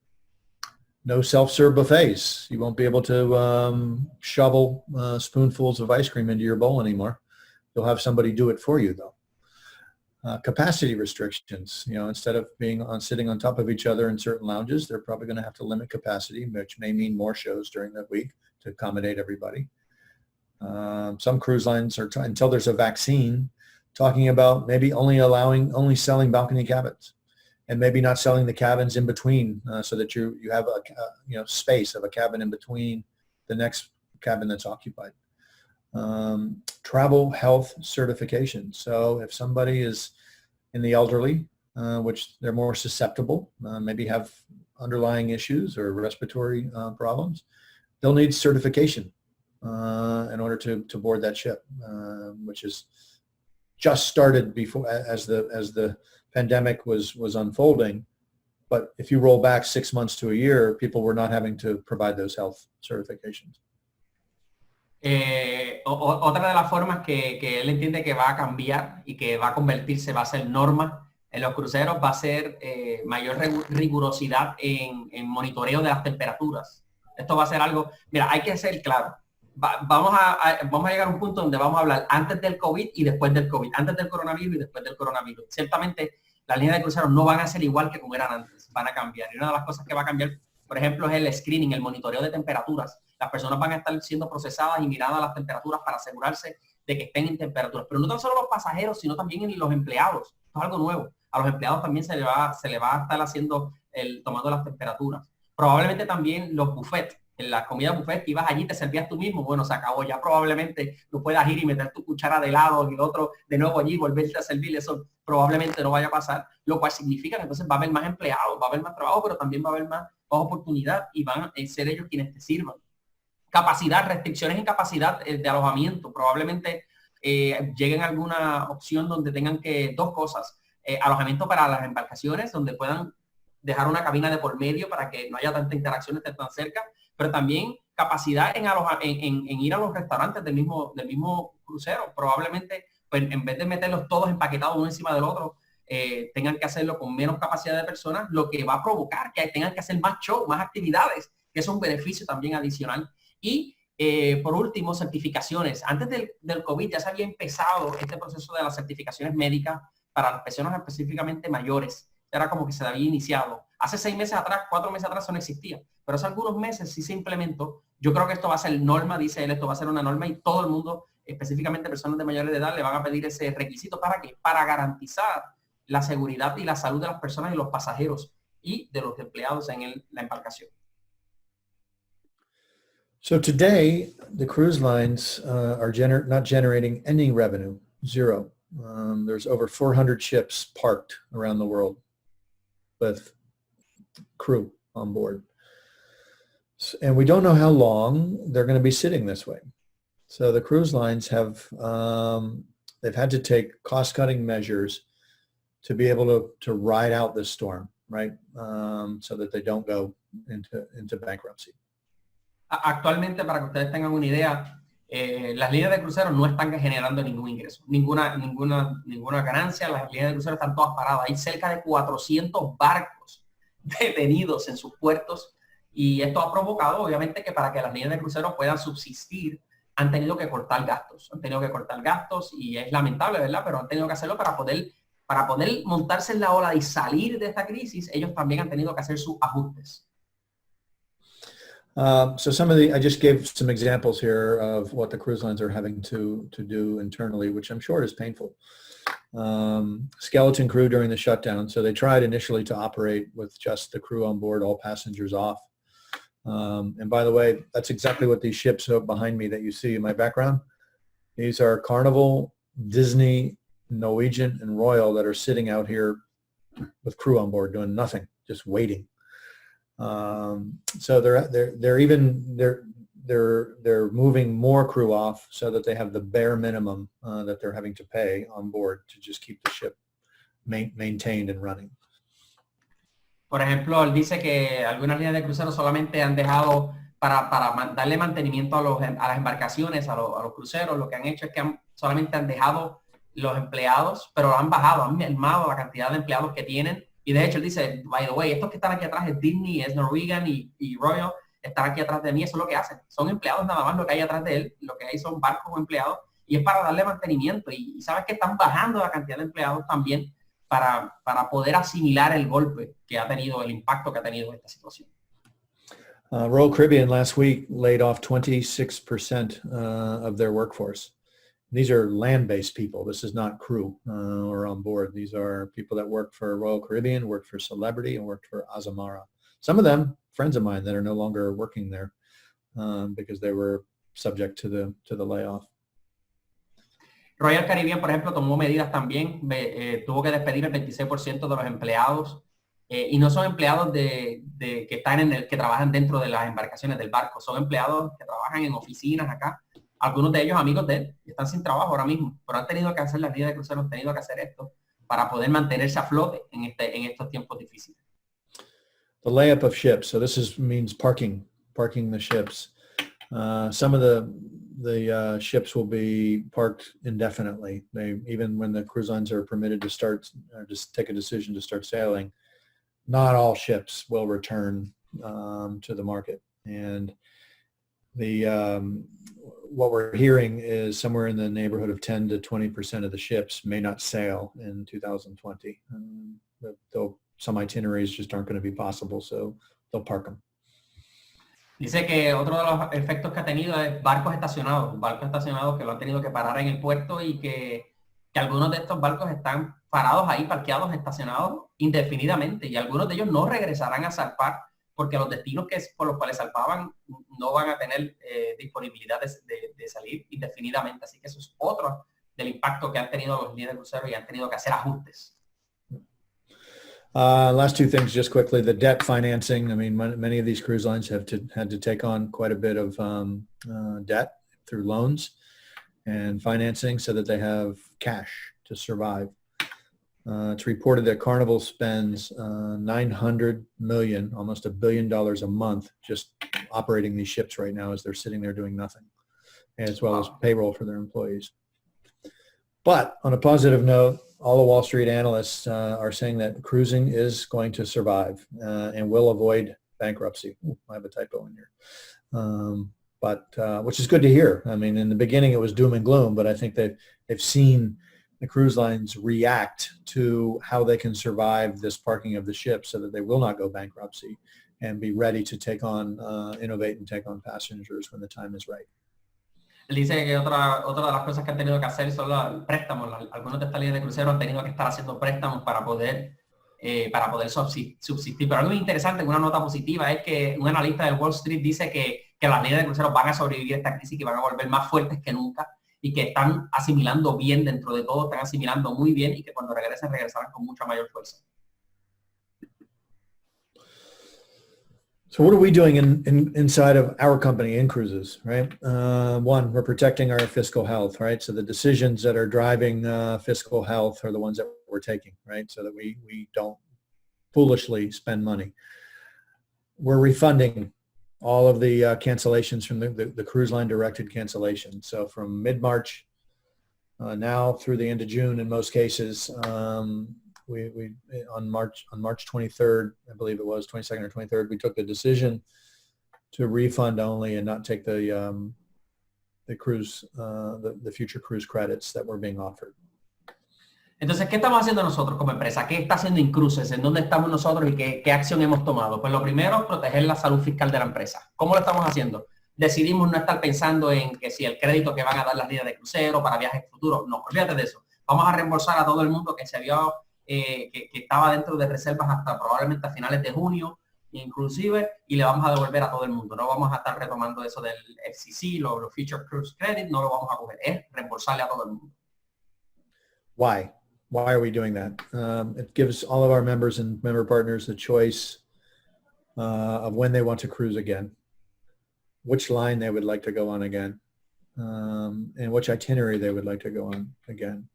S2: No self-serve buffets. You won't be able to shovel spoonfuls of ice cream into your bowl anymore. You'll have somebody do it for you, though. Capacity restrictions. Instead of sitting on top of each other in certain lounges, they're probably going to have to limit capacity, which may mean more shows during the week to accommodate everybody. Some cruise lines are, until there's a vaccine, talking about maybe only selling balcony cabins. And maybe not selling the cabins in between, so that you have a space of a cabin in between the next cabin that's occupied. Travel health certification. So if somebody is in the elderly, which they're more susceptible, maybe have underlying issues or respiratory problems, they'll need certification in order to board that ship, which is just started before as the pandemic was unfolding. But if you roll back 6 months to a year, people were not having to provide those health certifications.
S1: Otra de las formas que él entiende que va a cambiar y que va a convertirse, va a ser norma en los cruceros, va a ser mayor rigurosidad en monitoreo de las temperaturas. Esto va a ser algo, mira, hay que ser claro. Vamos a llegar a un punto donde vamos a hablar antes del COVID y después del COVID, antes del coronavirus y después del coronavirus. Ciertamente, las líneas de cruceros no van a ser igual que como eran antes, van a cambiar. Y una de las cosas que va a cambiar, por ejemplo, es el screening, el monitoreo de temperaturas. Las personas van a estar siendo procesadas y miradas las temperaturas para asegurarse de que estén en temperaturas. Pero no tan solo los pasajeros, sino también los empleados. Esto es algo nuevo. A los empleados también se le va a estar haciendo tomando las temperaturas. Probablemente también los buffets. En la comida buffet que ibas allí, te servías tú mismo, bueno, se acabó. Ya probablemente no puedas ir y meter tu cuchara de helado y el otro de nuevo allí, volverte a servir. Eso probablemente no vaya a pasar, lo cual significa que entonces va a haber más empleados, va a haber más trabajo, pero también va a haber más oportunidad y van a ser ellos quienes te sirvan. Capacidad, restricciones en capacidad de alojamiento. Probablemente lleguen a alguna opción donde tengan dos cosas. Alojamiento para las embarcaciones, donde puedan dejar una cabina de por medio para que no haya tanta interacción, estén tan cerca, pero también capacidad en ir a los restaurantes del mismo crucero. Probablemente, pues, en vez de meterlos todos empaquetados uno encima del otro, tengan que hacerlo con menos capacidad de personas, lo que va a provocar que tengan que hacer más show, más actividades que es un beneficio también adicional. Y por último, certificaciones. Antes del COVID ya se había empezado este proceso de las certificaciones médicas para las personas específicamente mayores. Era como que se había iniciado. Hace 6 meses atrás, 4 meses atrás, eso no existía. Pero hace algunos meses sí se implementó. Yo creo que esto va a ser norma, dice él, esto va a ser una norma y todo el mundo, específicamente personas de mayores de edad, le van a pedir ese requisito. ¿Para qué? Para garantizar la seguridad y la salud de las personas y los pasajeros y de los empleados en la embarcación.
S2: So today, the cruise lines are not generating any revenue, zero. There's over 400 ships parked around the world with crew on board. And we don't know how long they're going to be sitting this way. So the cruise lines have, they've had to take cost-cutting measures to be able to ride out this storm, right? So that they don't go into bankruptcy.
S1: Actualmente, para que ustedes tengan una idea, las líneas de crucero no están generando ningún ingreso, ninguna ganancia. Las líneas de crucero están todas paradas. Hay cerca de 400 barcos detenidos en sus puertos y esto ha provocado, obviamente, que para que las líneas de crucero puedan subsistir, han tenido que cortar gastos. Han tenido que cortar gastos y es lamentable, ¿verdad? Pero han tenido que hacerlo para poder montarse en la ola y salir de esta crisis. Ellos también han tenido que hacer sus ajustes.
S2: So I just gave some examples here of what the cruise lines are having to do internally, which I'm sure is painful. Skeleton crew during the shutdown. So they tried initially to operate with just the crew on board, all passengers off. And by the way, that's exactly what these ships behind me that you see in my background. These are Carnival, Disney, Norwegian, and Royal that are sitting out here with crew on board doing nothing, just waiting. So they're moving more crew off so that they have the bare minimum that they're having to pay on board to just keep the ship maintained and running.
S1: Por ejemplo, él dice que algunas líneas de crucero solamente han dejado para darle mantenimiento a las embarcaciones, a los cruceros. Lo que han hecho es que solamente han dejado los empleados, pero han mermado la cantidad de empleados que tienen. Y de hecho él dice, by the way, estos que están aquí atrás es Disney, es Norwegian y Royal, están aquí atrás de mí, eso es lo que hacen. Son empleados nada más lo que hay atrás de él, lo que hay son barcos o empleados, y es para darle mantenimiento. Y sabes que están bajando la cantidad de empleados también para poder asimilar el golpe que ha tenido, el impacto que ha tenido esta situación.
S2: Royal Caribbean last week laid off 26% of their workforce. These are land-based people. This is not crew or on board. These are people that work for Royal Caribbean, worked for Celebrity, and worked for Azamara. Some of them, friends of mine that are no longer working there because they were subject to the layoff.
S1: Royal Caribbean, por ejemplo, tomó medidas también. Tuvo que despedir el 26% de los empleados y no son empleados que están que trabajan dentro de las embarcaciones del barco. Son empleados que trabajan en oficinas acá. Algunos de ellos amigos de él están sin trabajo ahora mismo, pero han tenido que hacer las líneas de crucero, han tenido que hacer esto para poder mantenerse a flote en estos tiempos difíciles.
S2: The layup of ships. So this means parking the ships. Some of the ships will be parked indefinitely. Even when the cruise lines are permitted to start or just take a decision to start sailing, not all ships will return to the market. And what we're hearing is somewhere in the neighborhood of 10 to 20% of the ships may not sail in 2020. Some itineraries just aren't going to be possible, so they'll park them.
S1: Dice que otro de los efectos que ha tenido es barcos estacionados que lo han tenido que parar en el puerto y que algunos de estos barcos están parados ahí, parqueados, estacionados indefinidamente y algunos de ellos no regresarán a zarpar porque los destinos por los cuales zarpaban no van a tener disponibilidad de salir indefinidamente. Así que eso es otro del impacto que han tenido los líneas de crucero y han tenido que hacer ajustes.
S2: Last two things just quickly, the debt financing. I mean, many of these cruise lines had to take on quite a bit of debt through loans and financing so that they have cash to survive. It's reported that Carnival spends $900 million, almost $1 billion a month just operating these ships right now as they're sitting there doing nothing, as well as payroll for their employees. But on a positive note, all the Wall Street analysts are saying that cruising is going to survive and will avoid bankruptcy. Ooh, I have a typo in here. But which is good to hear. I mean, in the beginning it was doom and gloom, but I think they've seen the cruise lines react to how they can survive this parking of the ship so that they will not go bankruptcy and be ready to take on, innovate and take on passengers when the time is right.
S1: Él dice que otra de las cosas que han tenido que hacer son los préstamos. Algunos de estas líneas de crucero han tenido que estar haciendo préstamos para poder subsistir. Pero algo interesante, una nota positiva, es que un analista del Wall Street dice que las líneas de crucero van a sobrevivir esta crisis, que van a volver más fuertes que nunca y que están asimilando bien dentro de todo, están asimilando muy bien y que cuando regresen, regresarán con mucha mayor fuerza.
S2: So what are we doing inside of our company in cruises, right? One, we're protecting our fiscal health, right? So the decisions that are driving fiscal health are the ones that we're taking, right? So that we don't foolishly spend money. We're refunding all of the cancellations from the cruise line directed cancellations. So from mid-March now through the end of June in most cases, we on March 23rd, I believe it was 22nd or 23rd, we took the decision to refund only and not take the cruise, the future cruise credits that were being offered.
S1: Entonces, ¿qué estamos haciendo nosotros como empresa? ¿Qué está haciendo Incruises? ¿En dónde estamos nosotros y qué acción hemos tomado? Pues lo primero, proteger la salud fiscal de la empresa. ¿Cómo lo estamos haciendo? Decidimos no estar pensando en que si el crédito que van a dar las líneas de crucero para viajes futuros. No, olvídate de eso. Vamos a reembolsar a todo el mundo que se vio que estaba dentro de reservas hasta probablemente a finales de junio, inclusive, y le vamos a devolver a todo el mundo. No vamos a estar retomando eso del FCC, los Future Cruise Credit, no lo vamos a coger. Es reembolsarle a todo el mundo.
S2: Why? Why are we doing that? It gives all of our members and member partners the choice of when they want to cruise again, which line they would like to go on again, and which itinerary they would like to go on again.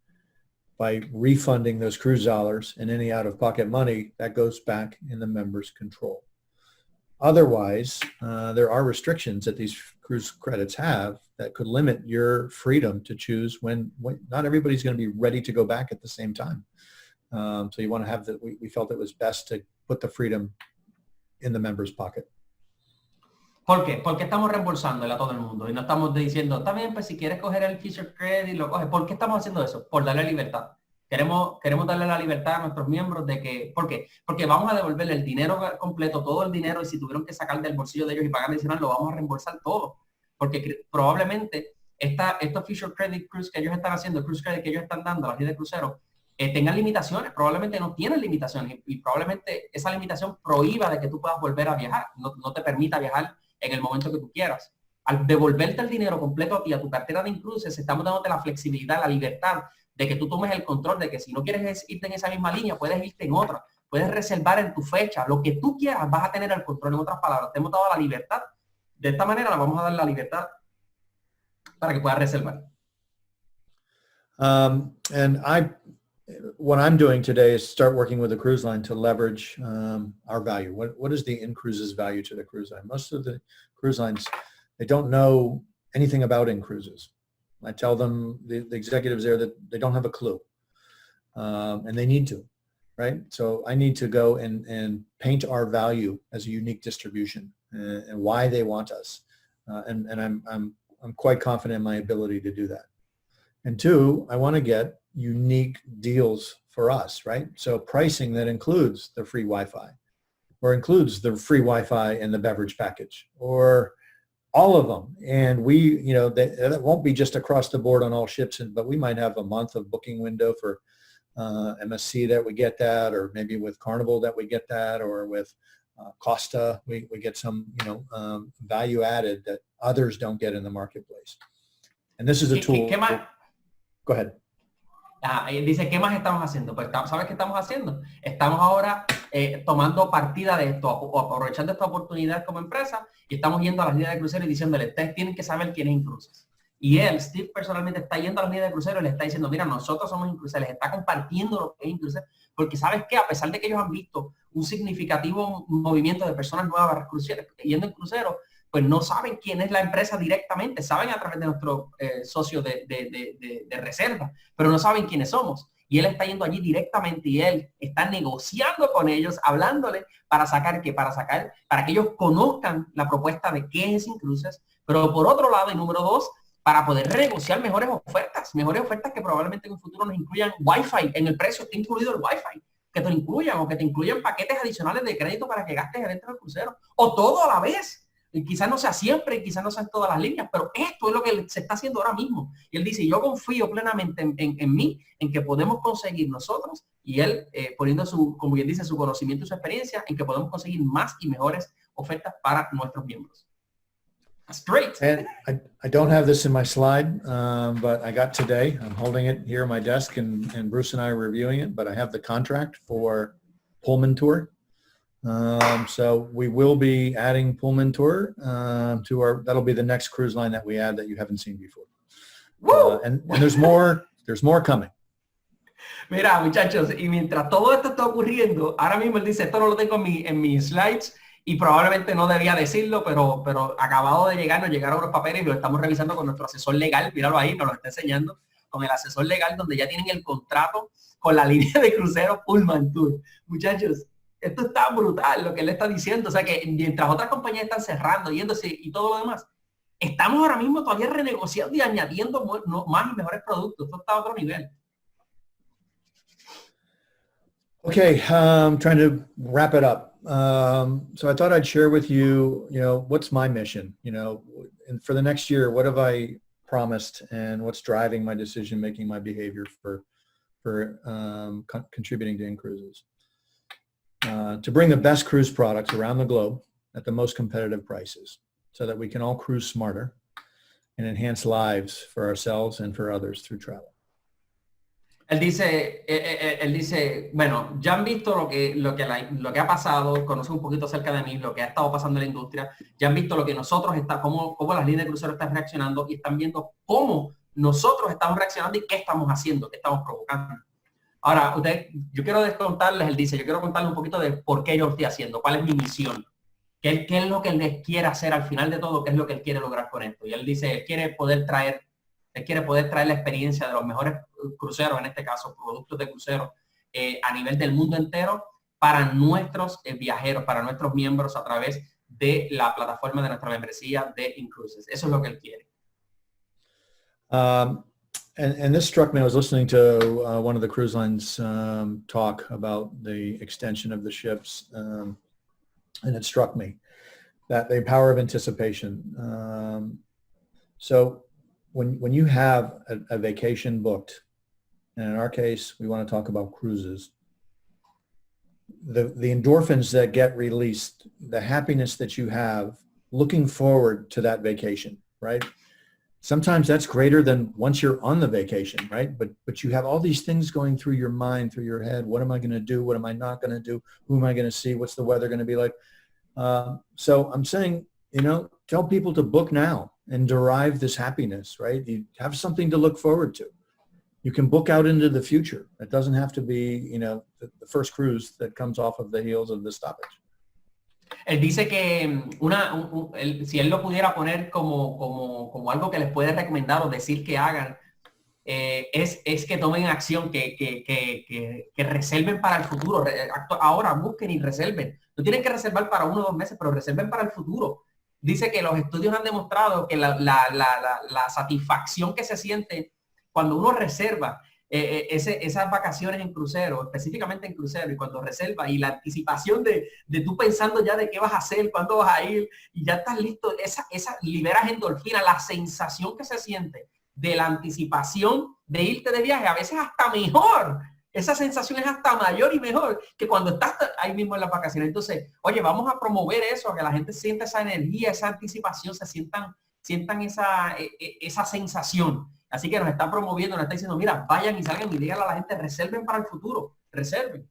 S2: By refunding those cruise dollars and any out-of-pocket money, that goes back in the member's control. Otherwise, there are restrictions that these cruise credits have that could limit your freedom to choose when not everybody's going to be ready to go back at the same time. So you want to have that. We felt it was best to put the freedom in the member's pocket.
S1: ¿Por qué? Porque estamos reembolsándole a todo el mundo y no estamos diciendo, está bien, pues si quieres coger el Future Credit, lo coges. ¿Por qué estamos haciendo eso? Por darle libertad. Queremos darle la libertad a nuestros miembros de que, ¿por qué? Porque vamos a devolverle el dinero completo, todo el dinero, y si tuvieron que sacar del bolsillo de ellos y pagar adicional, lo vamos a reembolsar todo. Porque probablemente estos Future Credit Cruise que ellos están haciendo, el Cruise Credit que ellos están dando a las líneas de crucero, tengan limitaciones, probablemente no tienen limitaciones y probablemente esa limitación prohíba de que tú puedas volver a viajar, no te permita viajar en el momento que tú quieras. Al devolverte el dinero completo a ti, a tu cartera de Incruises, estamos dándote la flexibilidad, la libertad de que tú tomes el control, de que si no quieres irte en esa misma línea, puedes irte en otra, puedes reservar en tu fecha, lo que tú quieras, vas a tener el control. En otras palabras, te hemos dado la libertad. De esta manera, la vamos a dar la libertad para que puedas reservar.
S2: What I'm doing today is start working with the cruise line to leverage our value. What is the in-cruises value to the cruise line? Most of the cruise lines, they don't know anything about in-cruises. I tell them, the executives there, that they don't have a clue, and they need to, right? So I need to go and paint our value as a unique distribution and why they want us, and I'm quite confident in my ability to do that. And two, I want to get unique deals for us, right? So pricing that includes the free Wi-Fi, or includes the free Wi-Fi and the beverage package, or all of them. And we, that won't be just across the board on all ships, but we might have a month of booking window for MSC that we get that, or maybe with Carnival that we get that, or with Costa, we get some, value added that others don't get in the marketplace. And this is a tool. Go ahead.
S1: Dice, ¿qué más estamos haciendo? Pues, ¿sabes qué estamos haciendo? Estamos ahora tomando partida de esto, aprovechando esta oportunidad como empresa, y estamos yendo a las líneas de crucero y diciéndole, ustedes tienen que saber quién es Incruises. Y él, Steve, personalmente está yendo a las líneas de crucero y le está diciendo, mira, nosotros somos Incruises, les está compartiendo lo que es Incruises, porque ¿sabes qué? A pesar de que ellos han visto un significativo movimiento de personas nuevas yendo en crucero, pues no saben quién es la empresa directamente, saben a través de nuestro socio de reserva, pero no saben quiénes somos. y él está yendo allí directamente y él está negociando con ellos, hablándole para sacar, para que ellos conozcan la propuesta de qué es Sin Cruces, pero por otro lado, y número 2, para poder renegociar mejores ofertas que probablemente en un futuro nos incluyan Wi-Fi, en el precio está incluido el Wi-Fi, que te lo incluyan o que te incluyan paquetes adicionales de crédito para que gastes dentro del crucero, o todo a la vez. Y quizás no sea siempre, y quizás no sean todas las líneas, pero esto es lo que se está haciendo ahora mismo. Y él dice, yo confío plenamente en mí, en que podemos conseguir nosotros, y él poniendo su, como bien dice, su conocimiento y su experiencia, en que podemos conseguir más y mejores ofertas para nuestros miembros. That's great.
S2: And I don't have this in my slide, but I got today. I'm holding it here on my desk, and Bruce and I are reviewing it, but I have the contract for Pullman Tour. So we will be adding Pullman Tour to our, that'll be the next cruise line that we add that you haven't seen before. And there's more coming.
S1: Mira, muchachos, y mientras todo esto está ocurriendo, ahora mismo él dice, esto no lo tengo en mis slides y probablemente no debía decirlo, pero acabado de llegar, nos llegaron los papeles y lo estamos revisando con nuestro asesor legal. Míralo ahí, nos lo está enseñando con el asesor legal, donde ya tienen el contrato con la línea de crucero Pullman Tour. Muchachos, esto está brutal lo que él está diciendo. O sea que mientras otras compañías están cerrando, yéndose y todo lo demás, estamos ahora mismo todavía renegociando y añadiendo más y mejores productos. Esto está a otro nivel.
S2: Okay, trying to wrap it up. So I thought I'd share with you, what's my mission, and for the next year, what have I promised and what's driving my decision-making, my behavior for contributing to In-Cruises. To bring the best cruise products around the globe at the most competitive prices so that we can all cruise smarter and enhance lives for ourselves and for others through travel.
S1: Él dice, bueno, ya han visto lo que ha pasado, conocen un poquito acerca de mí, lo que ha estado pasando en la industria, ya han visto lo que nosotros cómo las líneas de crucero están reaccionando y están viendo cómo nosotros estamos reaccionando y qué estamos haciendo, qué estamos provocando. Ahora, yo quiero contarles, él dice, yo quiero contarles un poquito de por qué yo lo estoy haciendo, cuál es mi misión, qué es lo que él les quiere hacer al final de todo, qué es lo que él quiere lograr con esto. Y él dice, él quiere poder traer la experiencia de los mejores cruceros, en este caso productos de crucero, a nivel del mundo entero para nuestros viajeros, para nuestros miembros a través de la plataforma de nuestra membresía de In-Cruises. Eso es lo que él quiere.
S2: And this struck me. I was listening to one of the cruise lines talk about the extension of the ships, and it struck me that the power of anticipation. So when you have a vacation booked, and in our case, we want to talk about cruises, the endorphins that get released, the happiness that you have looking forward to that vacation, right? Sometimes that's greater than once you're on the vacation, right? But you have all these things going through your mind, through your head. What am I going to do? What am I not going to do? Who am I going to see? What's the weather going to be like? So I'm saying, tell people to book now and derive this happiness, right? You have something to look forward to. You can book out into the future. It doesn't have to be, the first cruise that comes off of the heels of the stoppage.
S1: Él dice que si él lo pudiera poner como algo que les puede recomendar o decir que hagan, es que tomen acción, que reserven para el futuro. Ahora busquen y reserven. No tienen que reservar para 1 o 2 meses, pero reserven para el futuro. Dice que los estudios han demostrado que la satisfacción que se siente cuando uno reserva esas vacaciones en crucero, específicamente en crucero, y cuando reserva y la anticipación de tú pensando ya de qué vas a hacer, cuándo vas a ir y ya estás listo, esa liberas endorfina, la sensación que se siente de la anticipación de irte de viaje, a veces hasta mejor. Esa sensación es hasta mayor y mejor que cuando estás ahí mismo en las vacaciones. Entonces, oye, vamos a promover eso, a que la gente sienta esa energía, esa anticipación, sientan esa sensación. Así que nos está promoviendo, nos está diciendo, mira, vayan y salgan y díganle a la gente, reserven para el futuro, reserven.